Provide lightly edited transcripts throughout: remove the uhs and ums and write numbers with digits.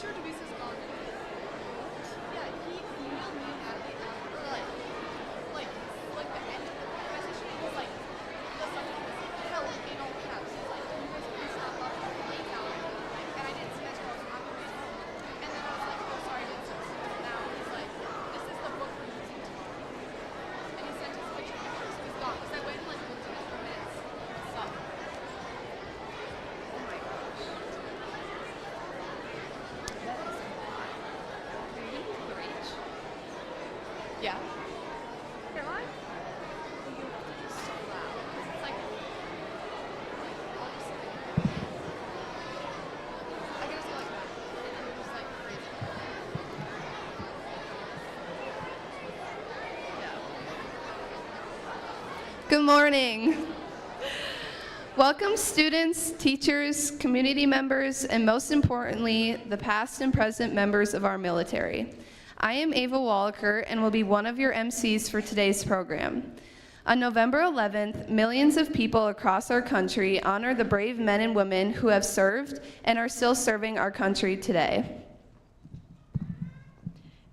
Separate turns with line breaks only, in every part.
sure Devisa's gone. Yeah, he emailed me at the the end of the conversation. It was like the subject was help in all caps. He's like, can you guys please stop up late now? And I didn't see that until I was on the way home. And then I was like, oh sorry, I didn't see it now. He's like, this is the book we're using tomorrow. And he sent his picture of it, so he's gone. Because I went and like looked at it for minutes. So. Oh my gosh. That is a lot. Are you gonna be rich? Yeah. Am I? You have to be so loud. It's like I'll just I can just go like that. And then just like crazy. Yeah.
Good morning. Welcome students, teachers, community members, and most importantly, the past and present members of our military. I am Ava Wallaker and will be one of your MCs for today's program. On November 11th, millions of people across our country honor the brave men and women who have served and are still serving our country today.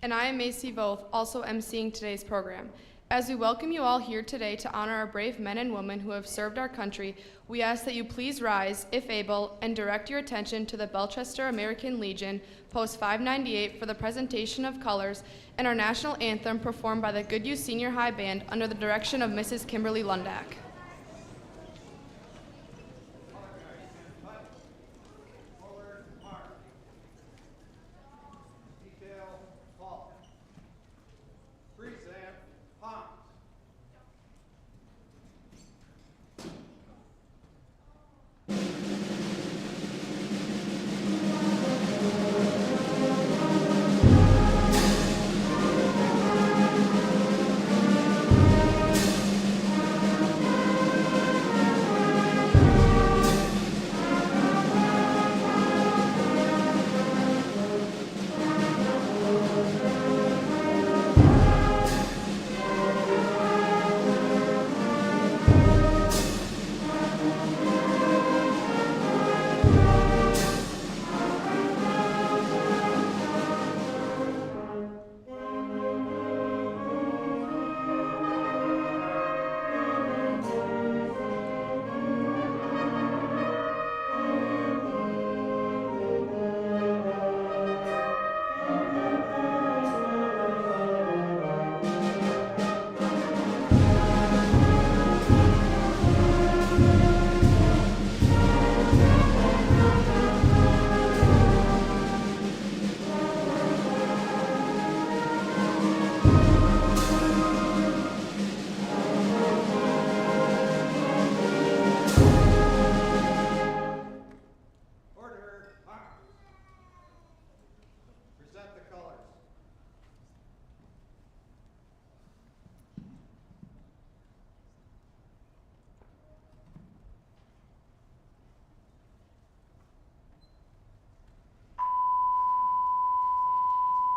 And I am Macy Voth, also emceeing today's program. As we welcome you all here today to honor our brave men and women who have served our country, we ask that you please rise, if able, and direct your attention to the Belchester American Legion, Post 598, for the presentation of colors and our national anthem performed by the Goodhue Senior High Band under the direction of Mrs. Kimberly Lundak.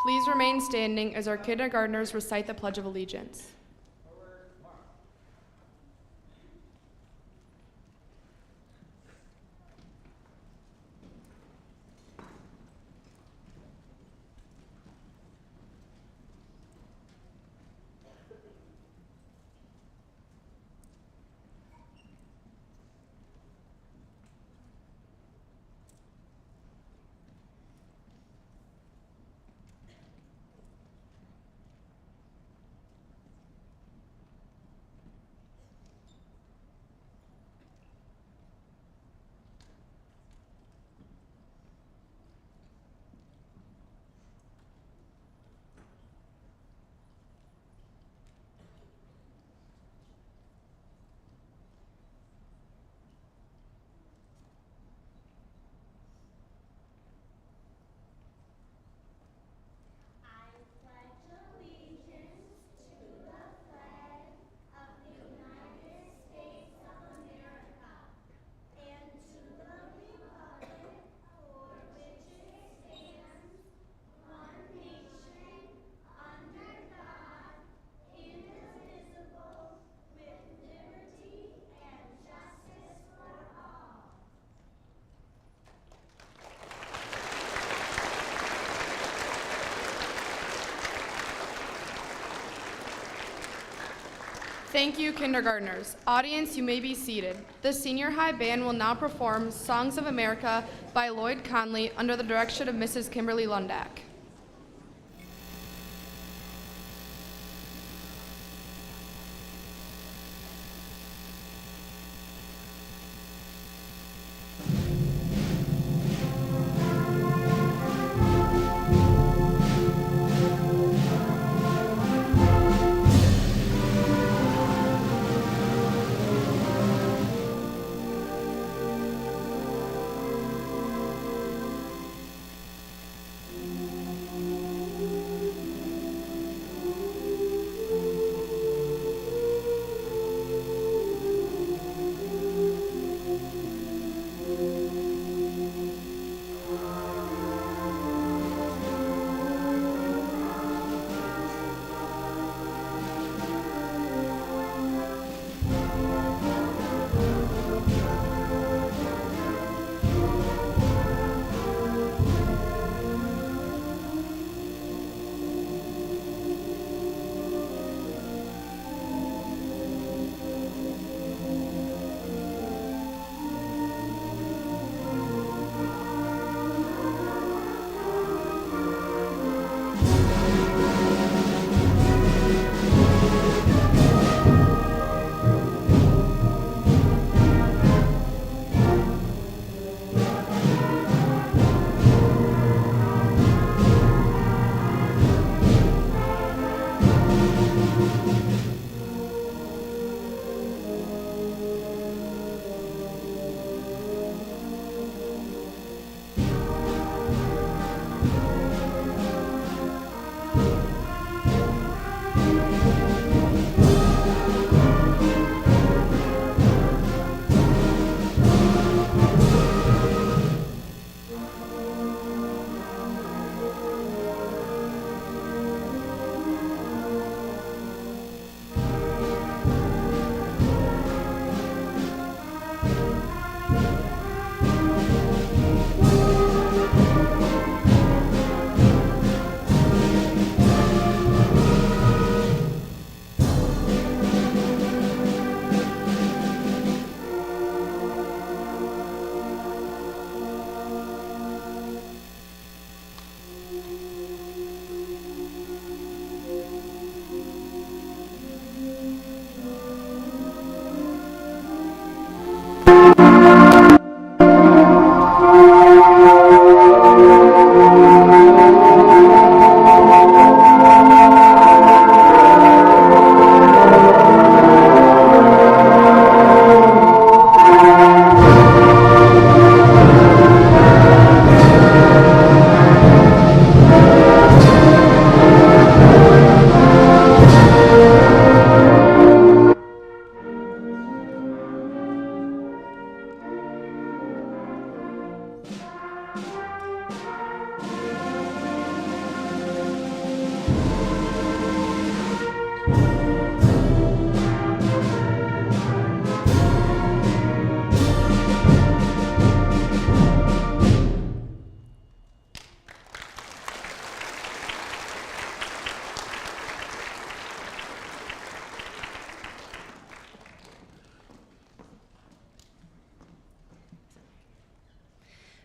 Please remain standing as our kindergartners recite the Pledge of Allegiance. Thank you, kindergartners. Audience, you may be seated. The senior high band will now perform Songs of America by Lloyd Conley under the direction of Mrs. Kimberly Lundak.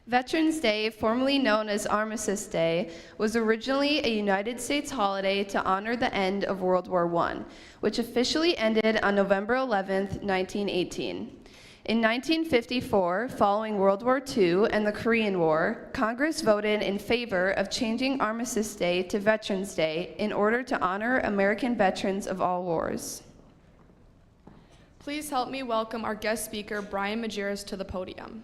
Veterans Day, formerly known as Armistice Day, was originally a United States holiday to honor the end of World War I, which officially ended on November 11, 1918. In 1954, following World War II and the Korean War, Congress voted in favor of changing Armistice Day to Veterans Day in order to honor American veterans of all wars.
Please help me welcome our guest speaker, Brian Majerus, to the podium.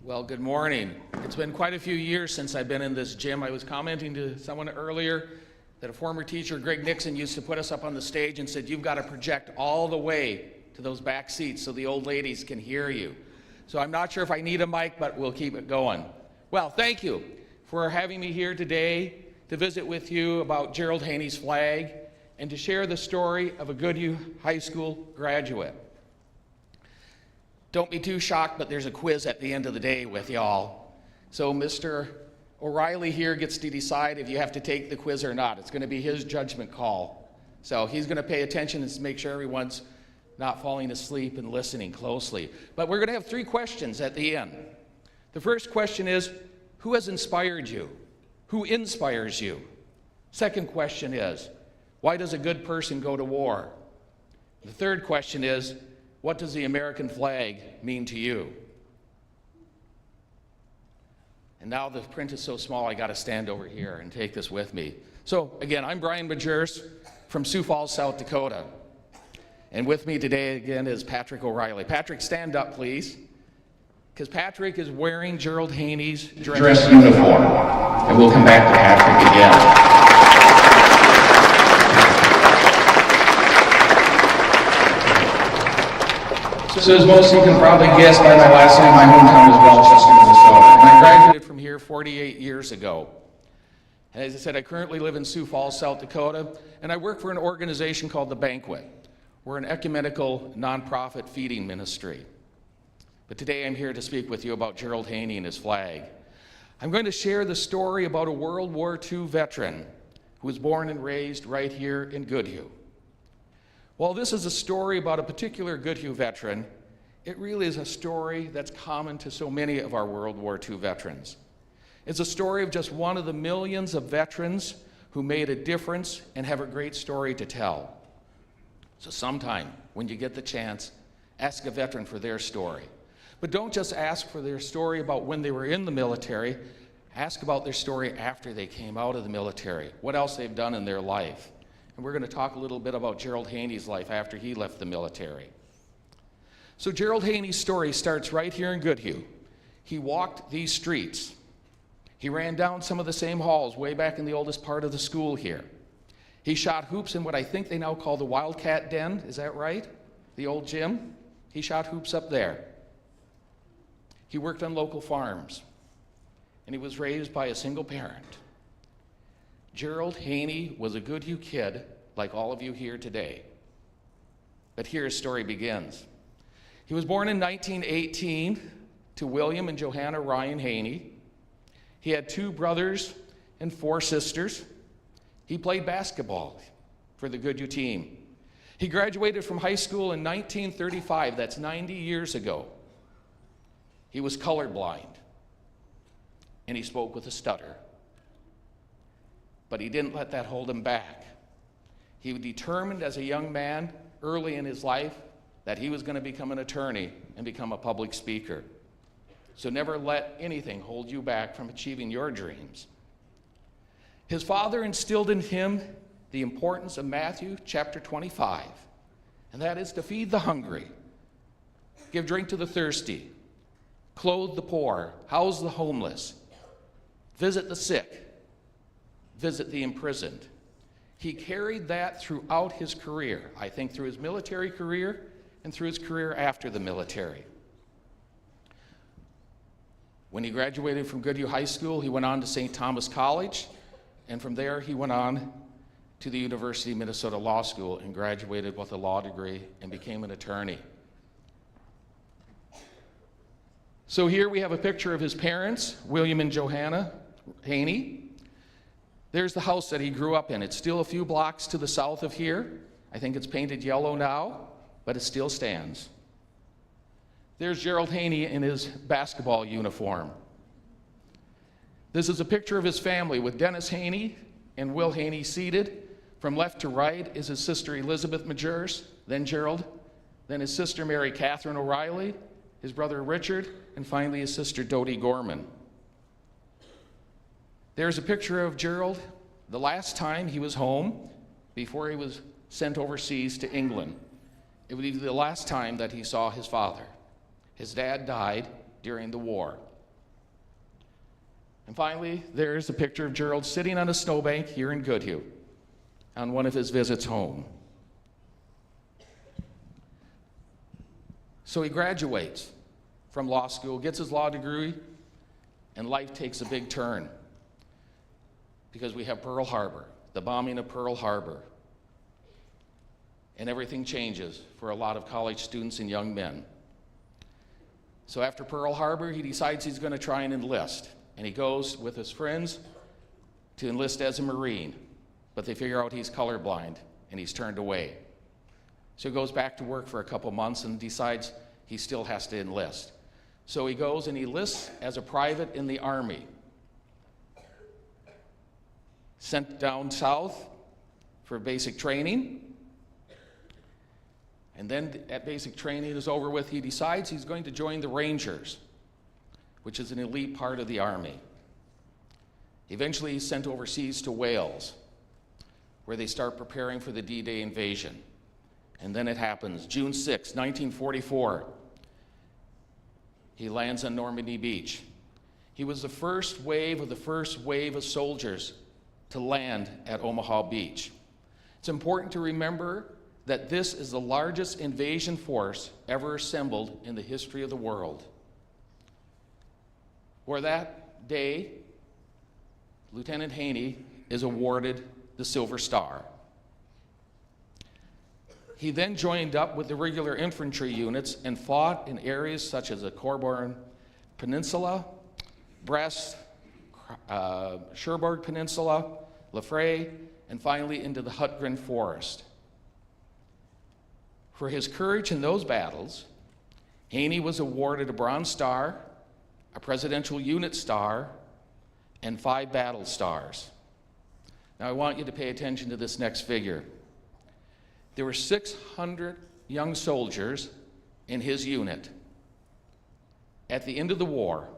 Well, good morning. It's been quite a few years since I've been in this gym. I was commenting to someone earlier that a former teacher, Greg Nixon, used to put us up on the stage and said, you've got to project all the way to those back seats so the old ladies can hear you. So I'm not sure if I need a mic, but we'll keep it going. Well, thank you for having me here today to visit with you about Gerald Haney's flag and to share the story of a Goodhue High School graduate. Don't be too shocked, but there's a quiz at the end of the day with y'all. So Mr. O'Reilly here gets to decide if you have to take the quiz or not. It's going to be his judgment call. So he's going to pay attention and make sure everyone's not falling asleep and listening closely. But we're going to have 3 questions at the end. The first question is, who has inspired you? Who inspires you? Second question is, why does a good person go to war? The third question is, what does the American flag mean to you? And now the print is so small, I got to stand over here and take this with me. So again, I'm Brian Majers from Sioux Falls, South Dakota. And with me today again is Patrick O'Reilly. Patrick, stand up, please. Because Patrick is wearing Gerald Haney's dress uniform. And we'll come back to Patrick again. So as most of you can probably guess by my last name, my hometown is Rochester, Minnesota. And I graduated from here 48 years ago. And as I said, I currently live in Sioux Falls, South Dakota, and I work for an organization called The Banquet. We're an ecumenical nonprofit feeding ministry. But today I'm here to speak with you about Gerald Haney and his flag. I'm going to share the story about a World War II veteran who was born and raised right here in Goodhue. While this is a story about a particular Goodhue veteran, it really is a story that's common to so many of our World War II veterans. It's a story of just one of the millions of veterans who made a difference and have a great story to tell. So sometime, when you get the chance, ask a veteran for their story. But don't just ask for their story about when they were in the military. Ask about their story after they came out of the military, what else they've done in their life. And we're going to talk a little bit about Gerald Haney's life after he left the military. So Gerald Haney's story starts right here in Goodhue. He walked these streets. He ran down some of the same halls way back in the oldest part of the school here. He shot hoops in what I think they now call the Wildcat Den. Is that right? The old gym? He shot hoops up there. He worked on local farms, and he was raised by a single parent. Gerald Haney was a Goodhue kid, like all of you here today. But here his story begins. He was born in 1918 to William and Johanna Ryan Haney. He had 2 brothers and 4 sisters. He played basketball for the Goodhue team. He graduated from high school in 1935, that's 90 years ago. He was colorblind, and he spoke with a stutter. But he didn't let that hold him back. He was determined as a young man early in his life that he was going to become an attorney and become a public speaker. So never let anything hold you back from achieving your dreams. His father instilled in him the importance of Matthew chapter 25, and that is to feed the hungry, give drink to the thirsty, clothe the poor, house the homeless, visit the sick, visit the imprisoned. He carried that throughout his career, I think through his military career and through his career after the military. When he graduated from Goodhue High School, he went on to St. Thomas College, and from there he went on to the University of Minnesota Law School and graduated with a law degree and became an attorney. So here we have a picture of his parents, William and Johanna Haney. There's the house that he grew up in. It's still a few blocks to the south of here. I think it's painted yellow now, but it still stands. There's Gerald Haney in his basketball uniform. This is a picture of his family with Dennis Haney and Will Haney seated. From left to right is his sister Elizabeth Majers, then Gerald, then his sister Mary Catherine O'Reilly, his brother Richard, and finally his sister Dodie Gorman. There's a picture of Gerald the last time he was home before he was sent overseas to England. It would be the last time that he saw his father. His dad died during the war. And finally, there's a picture of Gerald sitting on a snowbank here in Goodhue on one of his visits home. So he graduates from law school, gets his law degree, and life takes a big turn because we have Pearl Harbor, the bombing of Pearl Harbor. And everything changes for a lot of college students and young men. So after Pearl Harbor, he decides he's going to try and enlist. And he goes with his friends to enlist as a Marine. But they figure out he's colorblind, and he's turned away. So he goes back to work for a couple months and decides he still has to enlist. So he goes and he enlists as a private in the Army. Sent down south for basic training. And then at basic training is over with, he decides he's going to join the Rangers, which is an elite part of the Army. Eventually he's sent overseas to Wales, where they start preparing for the D-Day invasion. And then it happens, June 6, 1944. He lands on Normandy Beach. He was the first wave of soldiers to land at Omaha Beach. It's important to remember that this is the largest invasion force ever assembled in the history of the world. For that day, Lieutenant Haney is awarded the Silver Star. He then joined up with the regular infantry units and fought in areas such as the Corboran Peninsula, Brest, Cherbourg Peninsula, Lafray, and finally into the Hutgren Forest. For his courage in those battles, Haney was awarded a Bronze Star, a Presidential Unit Star, and 5 Battle Stars. Now I want you to pay attention to this next figure. There were 600 young soldiers in his unit. At the end of the war,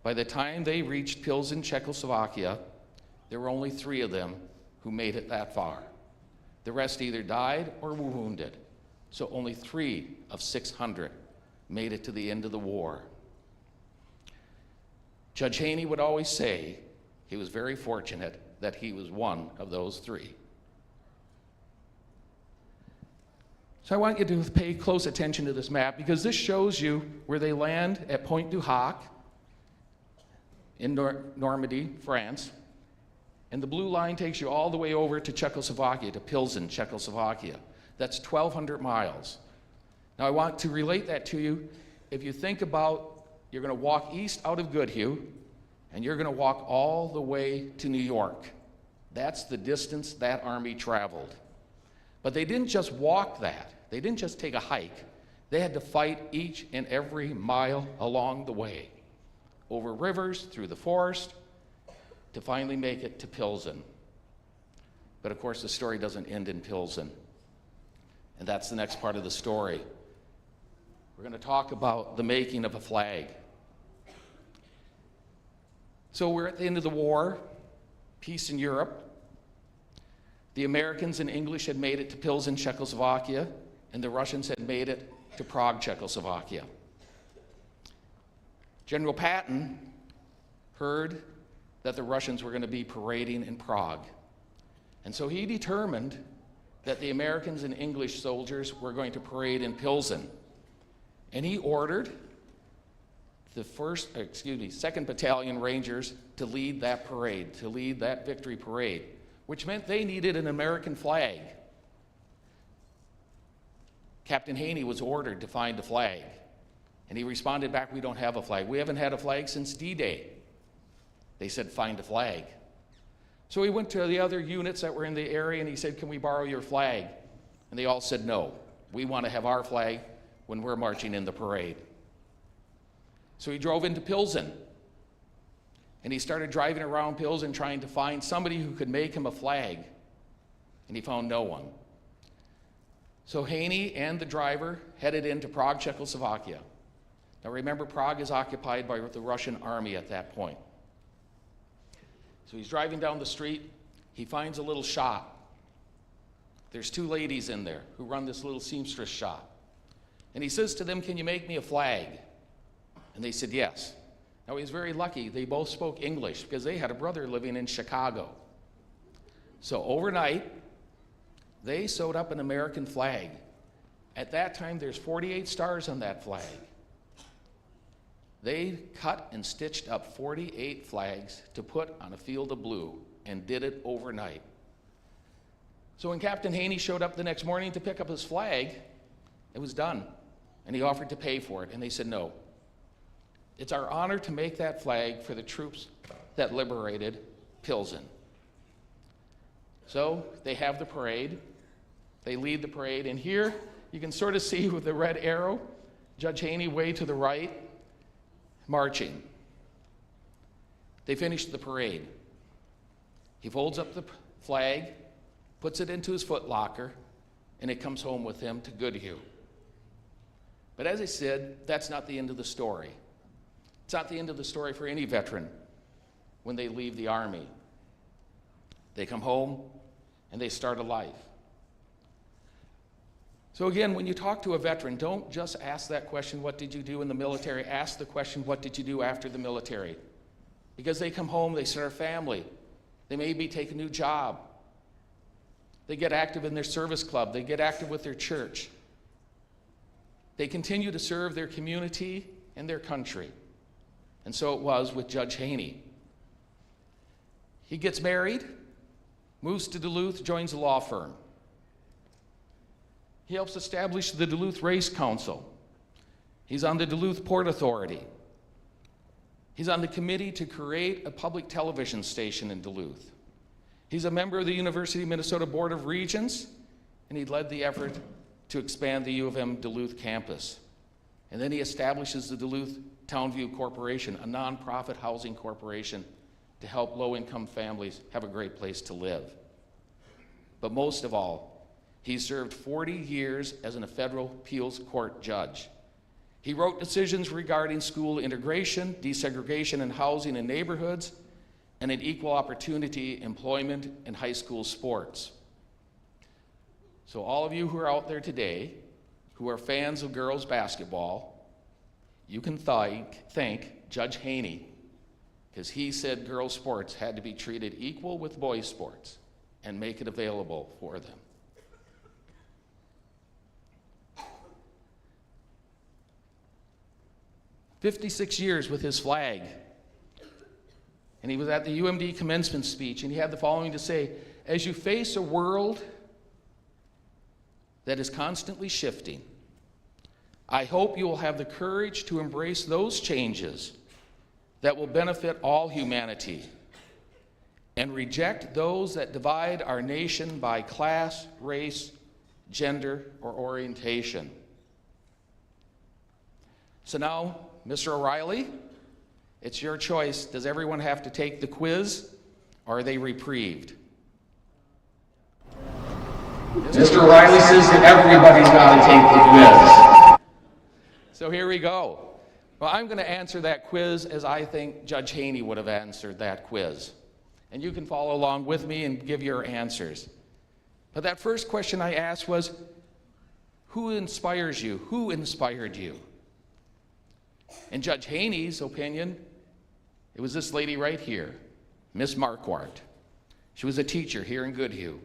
by the time they reached Pilsen, Czechoslovakia, there were only 3 of them who made it that far. The rest either died or were wounded. So only 3 of 600 made it to the end of the war. Judge Haney would always say he was very fortunate that he was one of those 3. So I want you to pay close attention to this map because this shows you where they land at Pointe du Hoc in Normandy, France. And the blue line takes you all the way over to Czechoslovakia, to Pilsen, Czechoslovakia. That's 1,200 miles. Now I want to relate that to you. If you think about, you're going to walk east out of Goodhue, and you're going to walk all the way to New York. That's the distance that army traveled. But they didn't just walk that. They didn't just take a hike. They had to fight each and every mile along the way, over rivers, through the forest, to finally make it to Pilsen. But of course, the story doesn't end in Pilsen. And that's the next part of the story. We're going to talk about the making of a flag. So we're at the end of the war, peace in Europe. The Americans and English had made it to Pilsen, Czechoslovakia, and the Russians had made it to Prague, Czechoslovakia. General Patton heard that the Russians were going to be parading in Prague. And so he determined that the Americans and English soldiers were going to parade in Pilsen. And he ordered the 2nd Battalion Rangers to lead that parade, to lead that victory parade, which meant they needed an American flag. Captain Haney was ordered to find a flag. And he responded back, "We don't have a flag. We haven't had a flag since D-Day." They said, "Find a flag." So he went to the other units that were in the area and he said, "Can we borrow your flag?" And they all said, "No, we want to have our flag when we're marching in the parade." So he drove into Pilsen and he started driving around Pilsen trying to find somebody who could make him a flag. And he found no one. So Haney and the driver headed into Prague, Czechoslovakia. Now remember, Prague is occupied by the Russian army at that point. So he's driving down the street, he finds a little shop. There's 2 ladies in there who run this little seamstress shop. And he says to them, "Can you make me a flag?" And they said yes. Now he was very lucky, they both spoke English because they had a brother living in Chicago. So overnight, they sewed up an American flag. At that time, there's 48 stars on that flag. They cut and stitched up 48 flags to put on a field of blue and did it overnight. So when Captain Haney showed up the next morning to pick up his flag, it was done. and he offered to pay for it, and they said no. It's our honor to make that flag for the troops that liberated Pilsen. So they have the parade. They lead the parade, and here you can sort of see with the red arrow, Judge Haney way to the right, marching. They finish the parade. He folds up the flag, puts it into his footlocker, and it comes home with him to Goodhue. But as I said, that's not the end of the story. It's not the end of the story for any veteran when they leave the Army. They come home and they start a life. So again, when you talk to a veteran, don't just ask that question, what did you do in the military? Ask the question, what did you do after the military? Because they come home, they start a family. They maybe take a new job. They get active in their service club. They get active with their church. They continue to serve their community and their country. And so it was with Judge Haney. He gets married, moves to Duluth, joins a law firm. He helps establish the Duluth Race Council. He's on the Duluth Port Authority. He's on the committee to create a public television station in Duluth. He's a member of the University of Minnesota Board of Regents, and he led the effort to expand the U of M Duluth campus. And then he establishes the Duluth Townview Corporation, a nonprofit housing corporation to help low-income families have a great place to live. But most of all, he served 40 years as a federal appeals court judge. He wrote decisions regarding school integration, desegregation and housing in neighborhoods, and in equal opportunity employment in high school sports. So all of you who are out there today, who are fans of girls basketball, you can thank Judge Haney, because he said girls sports had to be treated equal with boys sports and make it available for them. "56 years with his flag." And he was at the UMD commencement speech, and he had the following to say: "As you face a world that is constantly shifting, I hope you will have the courage to embrace those changes that will benefit all humanity and reject those that divide our nation by class, race, gender, or orientation." So now, Mr. O'Reilly, it's your choice. Does everyone have to take the quiz, or are they reprieved? Mr. O'Reilly says that everybody's got to take the quiz. So here we go. Well, I'm going to answer that quiz as I think Judge Haney would have answered that quiz. And you can follow along with me and give your answers. But that first question I asked was, who inspires you? Who inspired you? In Judge Haney's opinion, it was this lady right here, Miss Marquardt. She was a teacher here in Goodhue.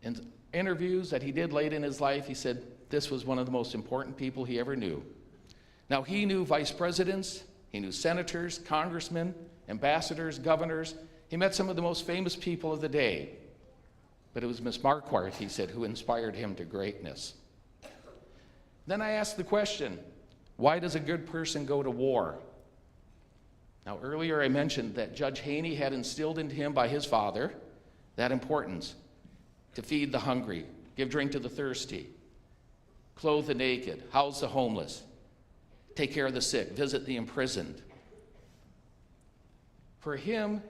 In interviews that he did late in his life, he said this was one of the most important people he ever knew. Now, he knew vice presidents, he knew senators, congressmen, ambassadors, governors. He met some of the most famous people of the day. But it was Miss Marquardt, he said, who inspired him to greatness. Then I asked the question, why does a good person go to war? Now, earlier I mentioned that Judge Haney had instilled into him by his father that importance to feed the hungry, give drink to the thirsty, clothe the naked, house the homeless, take care of the sick, visit the imprisoned. For him,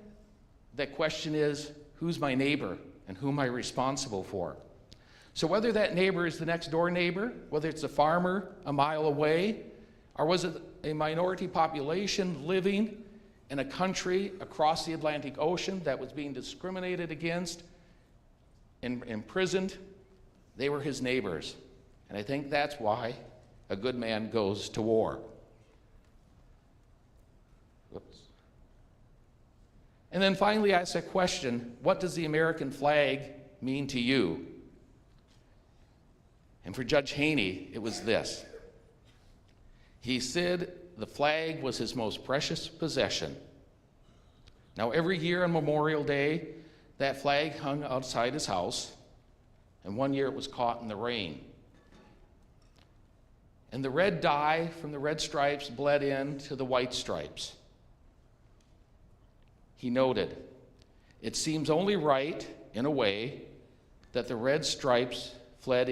that question is, who's my neighbor and who am I responsible for? So whether that neighbor is the next door neighbor, whether it's a farmer a mile away, or was it a minority population living in a country across the Atlantic Ocean that was being discriminated against and imprisoned, they were his neighbors. And I think that's why a good man goes to war. Whoops. And then finally I asked a question, what does the American flag mean to you? And for Judge Haney, it was this. He said the flag was his most precious possession. Now, every year on Memorial Day, that flag hung outside his house, and one year it was caught in the rain. And the red dye from the red stripes bled into the white stripes. He noted, "It seems only right, in a way, that the red stripes bled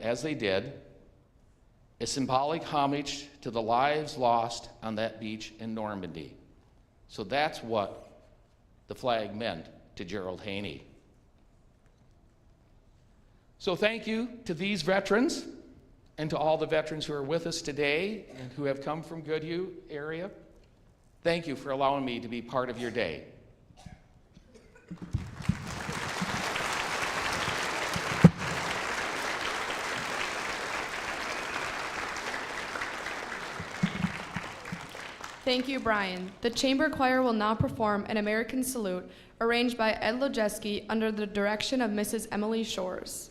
as they did, a symbolic homage to the lives lost on that beach in Normandy." So that's what the flag meant to Gerald Haney. So thank you to these veterans and to all the veterans who are with us today and who have come from Goodhue area. Thank you for allowing me to be part of your day.
Thank you, Brian. The Chamber Choir will now perform an American Salute arranged by Ed Lojeski under the direction of Mrs. Emily Shores.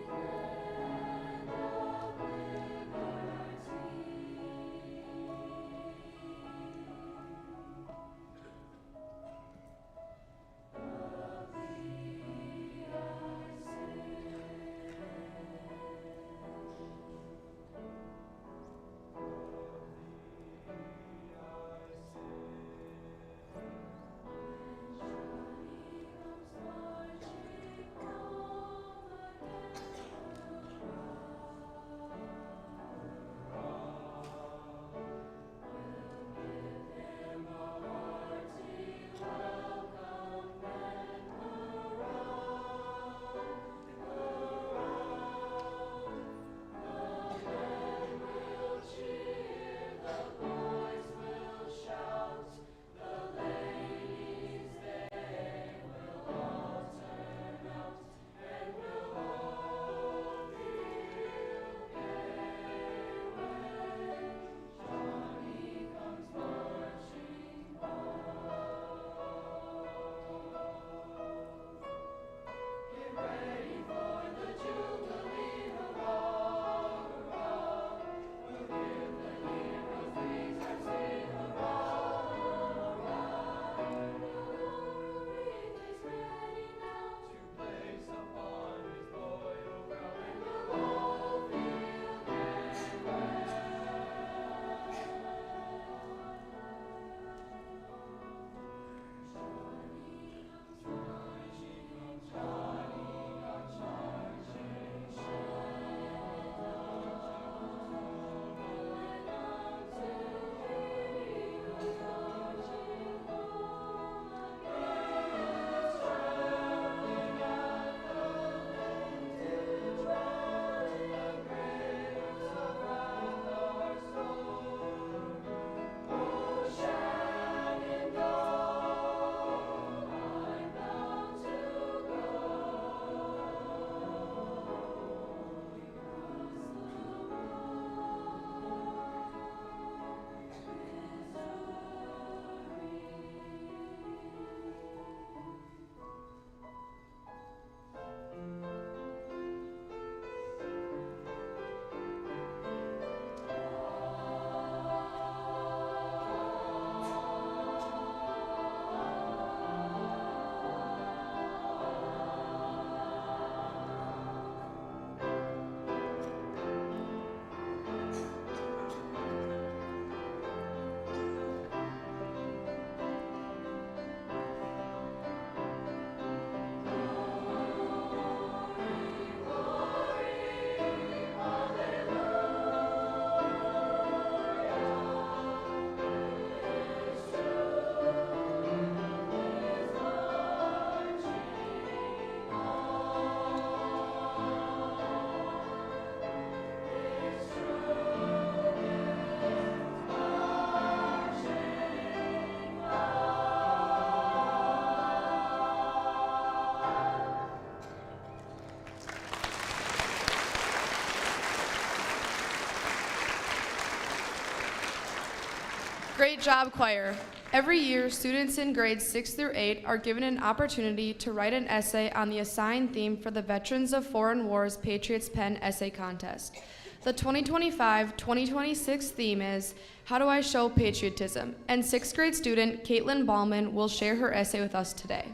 Thank you.
Great job, choir. Every year, students in grades 6 through 8 are given an opportunity to write an essay on the assigned theme for the Veterans of Foreign Wars Patriots Pen Essay Contest. The 2025-2026 theme is, How Do I Show Patriotism? And 6th grade student Caitlin Ballman will share her essay with us today.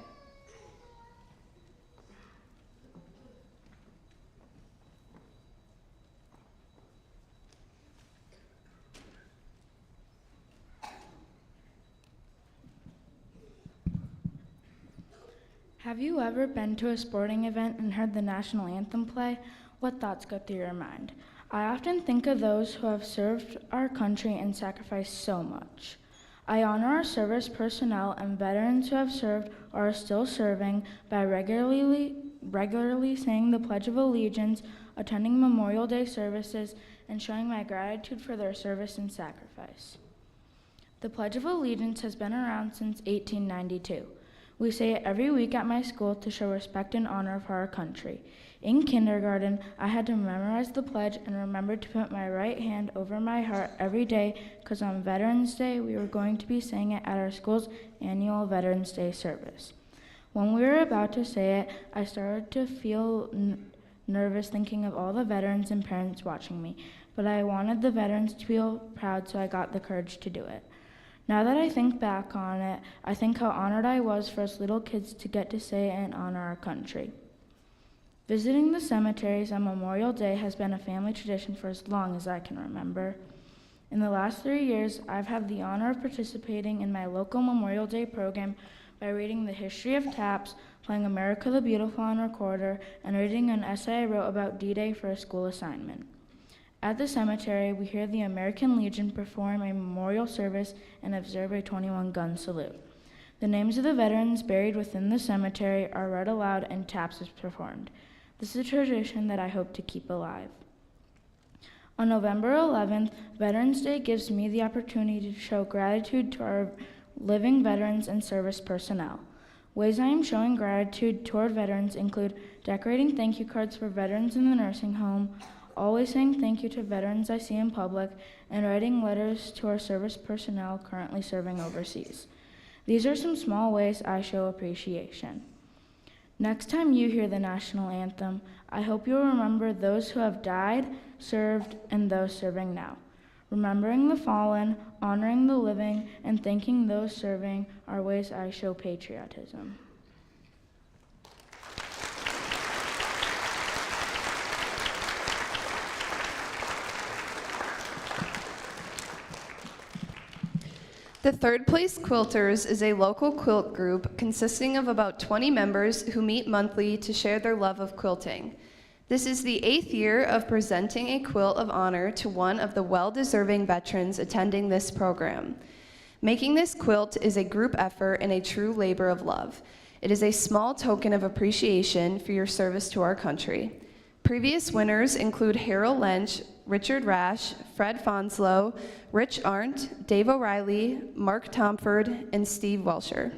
Have you ever been to a sporting event and heard the national anthem play? What thoughts go through your mind? I often think of those who have served our country and sacrificed so much. I honor our service personnel and veterans who have served or are still serving by regularly saying the Pledge of Allegiance, attending Memorial Day services, and showing my gratitude for their service and sacrifice. The Pledge of Allegiance has been around since 1892. We say it every week at my school to show respect and honor for our country. In kindergarten, I had to memorize the pledge and remember to put my right hand over my heart every day because on Veterans Day, we were going to be saying it at our school's annual Veterans Day service. When we were about to say it, I started to feel nervous thinking of all the veterans and parents watching me, but I wanted the veterans to feel proud, so I got the courage to do it. Now that I think back on it, I think how honored I was for us little kids to get to say it and honor our country. Visiting the cemeteries on Memorial Day has been a family tradition for as long as I can remember. In the last 3 years, I've had the honor of participating in my local Memorial Day program by reading the history of TAPS, playing America the Beautiful on recorder, and reading an essay I wrote about D-Day for a school assignment. At the cemetery, we hear the American Legion perform a memorial service and observe a 21-gun salute. The names of the veterans buried within the cemetery are read aloud and taps is performed. This is a tradition that I hope to keep alive. On November 11th, Veterans Day gives me the opportunity to show gratitude to our living veterans and service personnel. Ways I am showing gratitude toward veterans include decorating thank you cards for veterans in the nursing home, always saying thank you to veterans I see in public, and writing letters to our service personnel currently serving overseas. These are some small ways I show appreciation. Next time you hear the national anthem, I hope you'll remember those who have died, served, and those serving now. Remembering the fallen, honoring the living, and thanking those serving are ways I show patriotism.
The Third Place Quilters is a local quilt group consisting of about 20 members who meet monthly to share their love of quilting. This is the 8th year of presenting a quilt of honor to one of the well-deserving veterans attending this program. Making this quilt is a group effort and a true labor of love. It is a small token of appreciation for your service to our country. Previous winners include Harold Lynch, Richard Rash, Fred Fonslow, Rich Arndt, Dave O'Reilly, Mark Tomford, and Steve Welsher.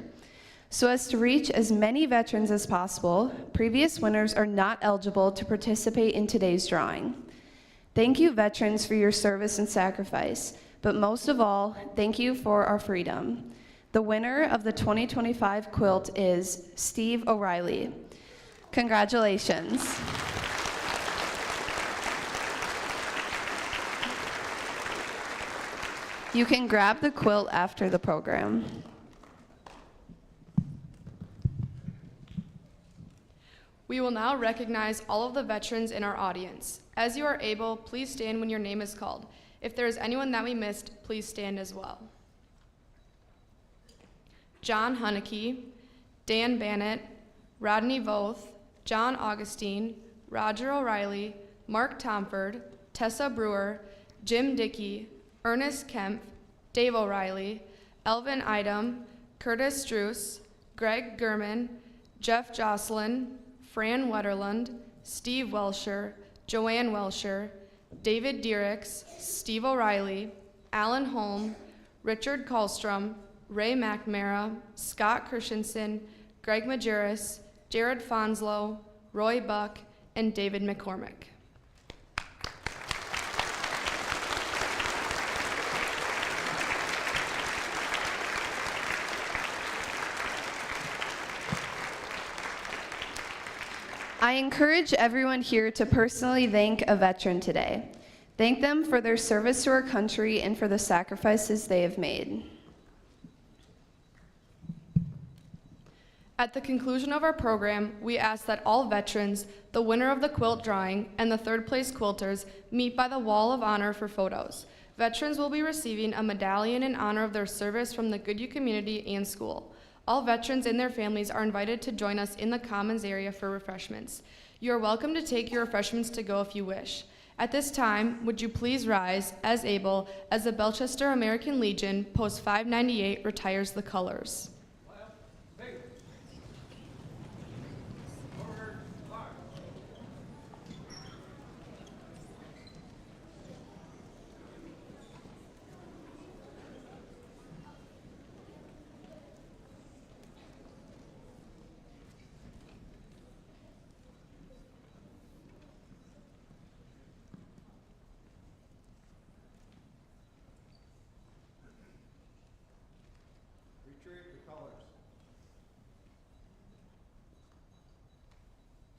So as to reach as many veterans as possible, previous winners are not eligible to participate in today's drawing. Thank you, veterans, for your service and sacrifice, but most of all, thank you for our freedom. The winner of the 2025 quilt is Steve O'Reilly. Congratulations. You can grab the quilt after the program.
We will now recognize all of the veterans in our audience. As you are able, please stand when your name is called. If there is anyone that we missed, please stand as well. John Hunnicky, Dan Bannett, Rodney Voth, John Augustine, Roger O'Reilly, Mark Tomford, Tessa Brewer, Jim Dickey, Ernest Kempf, Dave O'Reilly, Elvin Idam, Curtis Struess, Greg Gurman, Jeff Jocelyn, Fran Wetterlund, Steve Welsher, Joanne Welsher, David Diericks, Steve O'Reilly, Alan Holm, Richard Kallstrom, Ray McNamara, Scott Christensen, Greg Majerus, Jared Fonslow, Roy Buck, and David McCormick.
I encourage everyone here to personally thank a veteran today. Thank them for their service to our country and for the sacrifices they have made.
At the conclusion of our program, we ask that all veterans, the winner of the quilt drawing, and the third-place quilters meet by the Wall of Honor for photos. Veterans will be receiving a medallion in honor of their service from the Goodhue community and school. All veterans and their families are invited to join us in the Commons area for refreshments. You are welcome to take your refreshments to go if you wish. At this time, would you please rise, as able, as the Belchester American Legion, Post 598, retires the colors.
Retrieve the colors.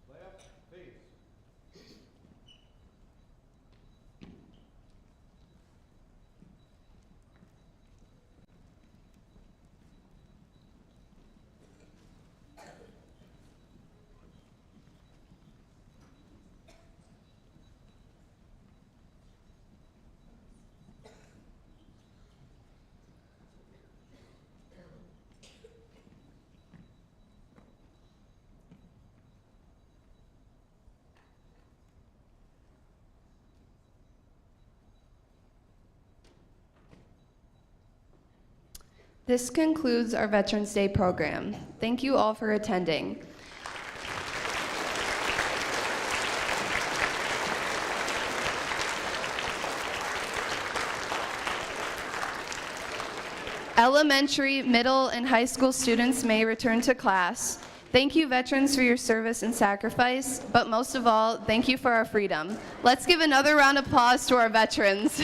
Left, face.
This concludes our Veterans Day program. Thank you all for attending. Elementary, middle, and high school students may return to class. Thank you, veterans, for your service and sacrifice, but most of all, thank you for our freedom. Let's give another round of applause to our veterans.